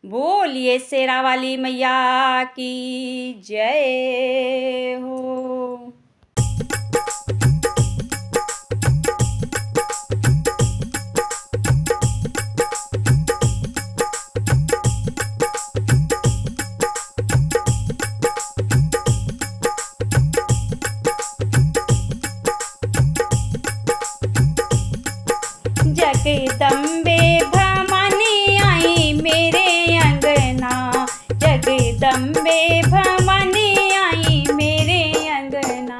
बोलिए शेरा वाली मैया की जय हो। जगदम्बे भवानी आई मेरे अंगना, जगदम्बे भवानी आई मेरे अंगना,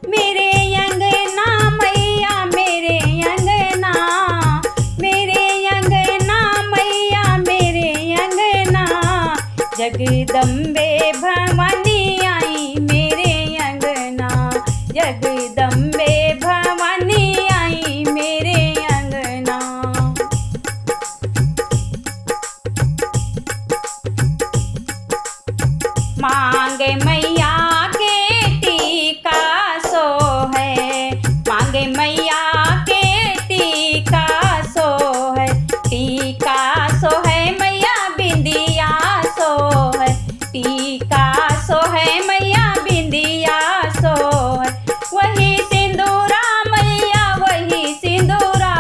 मेरे अंगना मैया मेरे अंगना, मेरे अंगना मैया मेरे अंगना, जगदम्बे भवानी आई मेरे अंगना, जगदम्बे भवानी आई मेरे अंगना। मांगे मैया के टीका सो है, मांगे मैया के टीका सो है, टीका सो है मैया बिंदिया सो है, टीका सो है मैया बिंदिया सो है, वही सिंदूरा मैया वही सिंदूरा,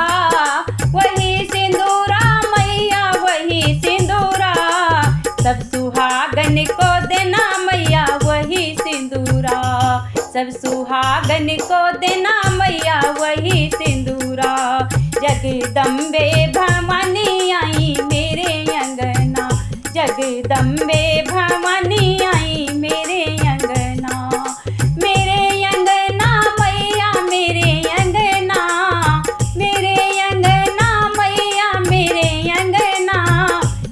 वही सिंदूरा मैया वही सिंदूरा, सब सुहागन को देना मैया वही सिंदूरा, सब सुहागन को देना मैया वही सिंदूरा, जगदम्बे भवानी आई मेरे अंगना, जगदम्बे भवानी आई मेरे अंगना, मेरे अंगना मैया मेरे अंगना, मेरे अंगना मैया मेरे अंगना,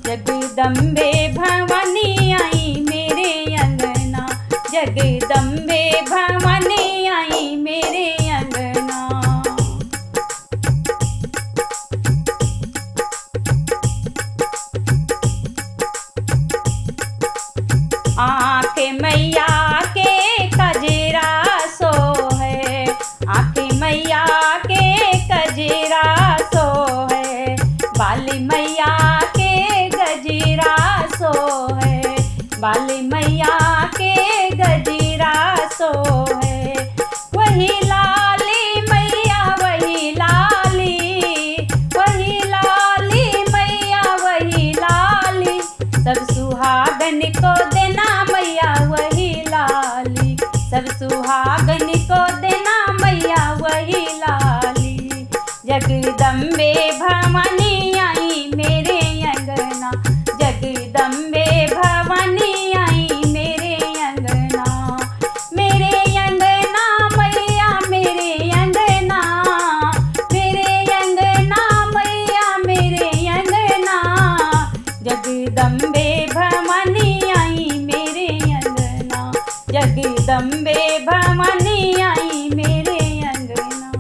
जगदम्बे भवानी आई मेरे अंगना, जगदम्बे भवानी आई मेरे अंगना। आँख मैया के कजरा सो है, आँख मैया के कजरा सो है, बाली मैया के गजरा सो है, बाली मैया के गजरा सो है, वही लाली मैया वही लाली, वही लाली मैया वही लाली, सब सुहागन को देना मैया वही लाली, सब सुहागन को देना मैया वही लाली, जगदम्बे भवानी आई मेरे अंगना, जगदम्बे भवानी आई मेरे अंगना, मेरे अंगना मैया मेरे अंगना, मेरे अंगना मैया मेरे अंगना, जगदम्बे भवानी आई मेरे अंगना, जगदम्बे भवानी आई मेरे अंगना।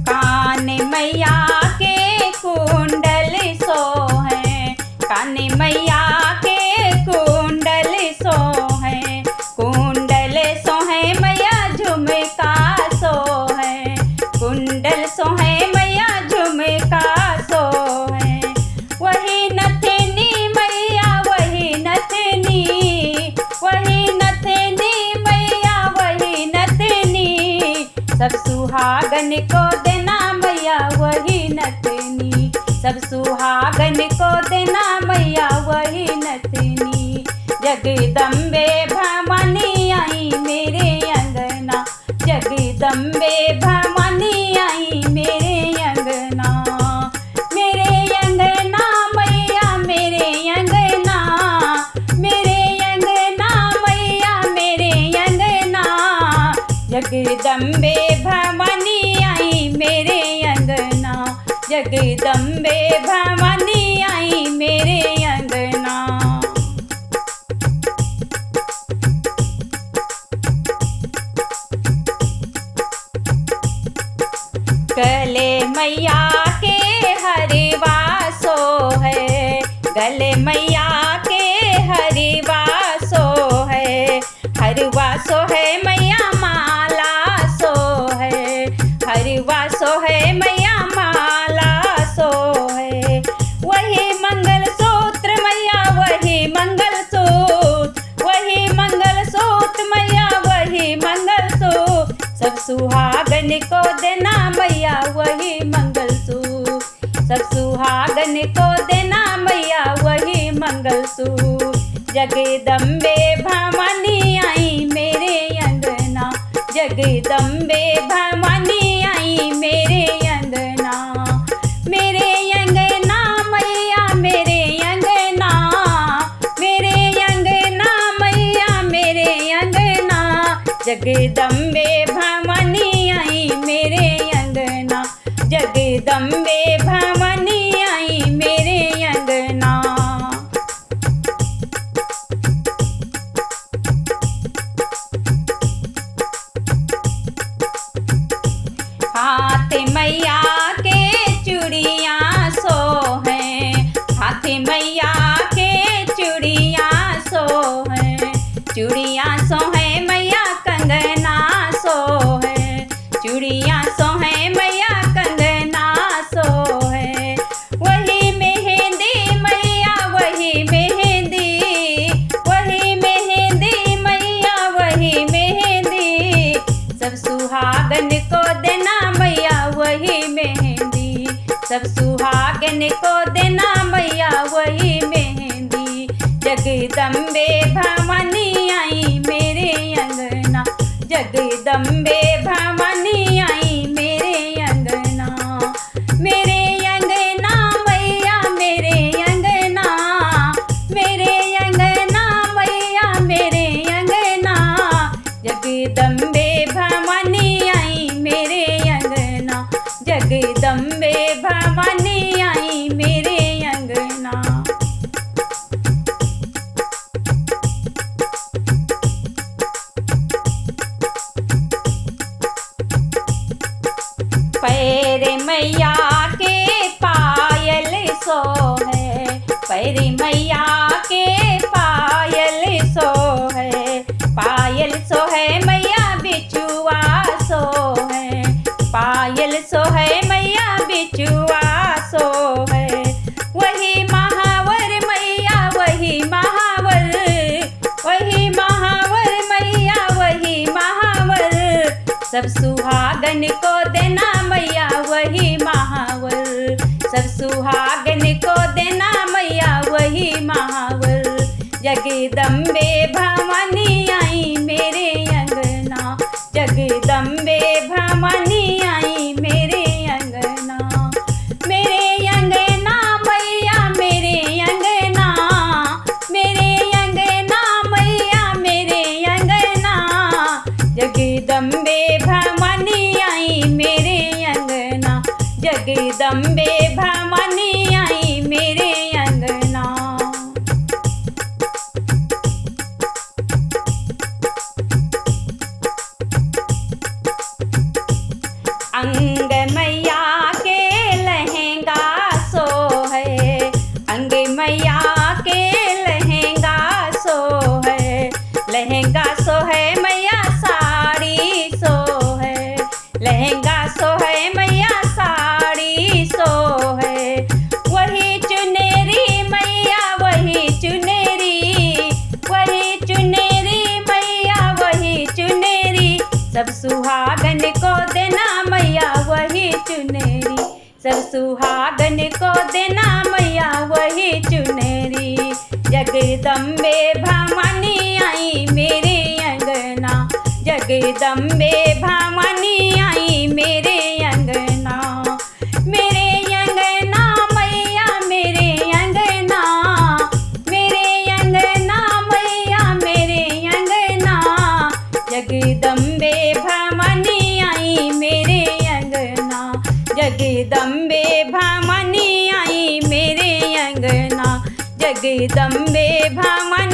कान मैया के कुंडल सो है, कान मैया के कुंडल सो है, कुंडल सो है मैया झुमका सो है, कुंडल सो है मैया झुमका सो है, वही नथनी मैया वही नथनी, वही नथनी मैया वही नथनी, सब सुहागन को देना मैया वही नथनी, सब सुहागन को देना मैया वही नथनी, जगदम्बे भवानी आई मेरे अंगना, जगदम्बे भवानी आई मेरे अंगना, मेरे अंगना मैया मेरे अंगना, मेरे अंगना मैया मेरे अंगना, जगदम्बे भवानी आई मेरे अंगना, जगदम्बे भवानी आई मेरे अंगना। गले मैया के हरवा सो है, गले मैया के हरवा सो है, हरवा सो है मैया माला सो सब सुहागन को देना मैया वही मंगलसूत्र, सब सुहागन को देना मैया वही मंगलसूत्र। जगदम्बे भवानी आई मेरे अंगना, जगदम्बे भवानी आई मेरे अंगना, मेरे अंगना मैया मेरे अंगना, मेरे अंगना मैया मेरे अंगना। जगदम्बे भवानी आई मेरे अंगना, जगदम्बे भवानी आई मेरे अंगना। हाथ मैया के चूड़ियाँ सोहें, हाथ मैया के चूड़ियाँ सोहें, चूड़ियाँ सोहें मैया कंगना सोहें, चूड़ियाँ सोहें मैया कंगना सोहें। वही मेहंदी मैया वही मेहंदी, वही मेहंदी मैया वही मेहंदी। सब सुहागन को देना मैया वही मेहंदी, सब सुहागन को देना मैया वही मेहंदी। जगदम्बे भवानी आई मेरे अंगना, जगदम्बे भवानी आई मेरे अंगना, मेरे अंगना मैया मेरे अंगना, मेरे अंगना मैया मेरे अंगना। जगदम्बे भवानी आई मेरे अंगना, जगदम्बे भवानी आई मेरे अंगना। पैर मैया के पायल सोहे, पैर मैया के पायल सोहे, पायल सोहे मैया बिचुआ सोहे, पायल सोहे मैया बिचुआ सोहे। वही महावर मैया वही महावर, वही महावर मैया वही महावर। सब सुहागन को देना मैया वही महावर, सब सुहागन को देना मैया वही महावर। जगदम्बे भवानी आई मेरे अंगना, जगदम्बे भवानी आई मेरे अंगना, मेरे अंगना मैया मेरे अंगना, मेरे अंगना मैया मेरे अंगना। जगदम्बे भवानी आई मेरे अंगना, जगदम्बे भवानी आई मेरे अंगना। अंग मैया के लहंगा सोहे, अंग मैया के लहंगा सोहे, लहंगा सोहे मैया साड़ी सोहे, लहंगा सोहे मैया साड़ी सोहे। वही चुनेरी मैया वही चुनेरी, वही चुनेरी मैया वही चुनेरी। सब सुहागन को देना मैया वही चुनेरी, सब सुहागन को देना मैया वही चुनेरी। जगदम्बे भवानी आई मेरे अंगना, जगदम्बे भवानी आई मेरे अंगना, मेरे अंगना मैया मेरे अंगना, मेरे अंगना मैया मेरे अंगना। जगदम्बे भवानी आई मेरे अंगना, जगदम्बे भवानी आई मेरे अंगना, जगदम्बे भवानी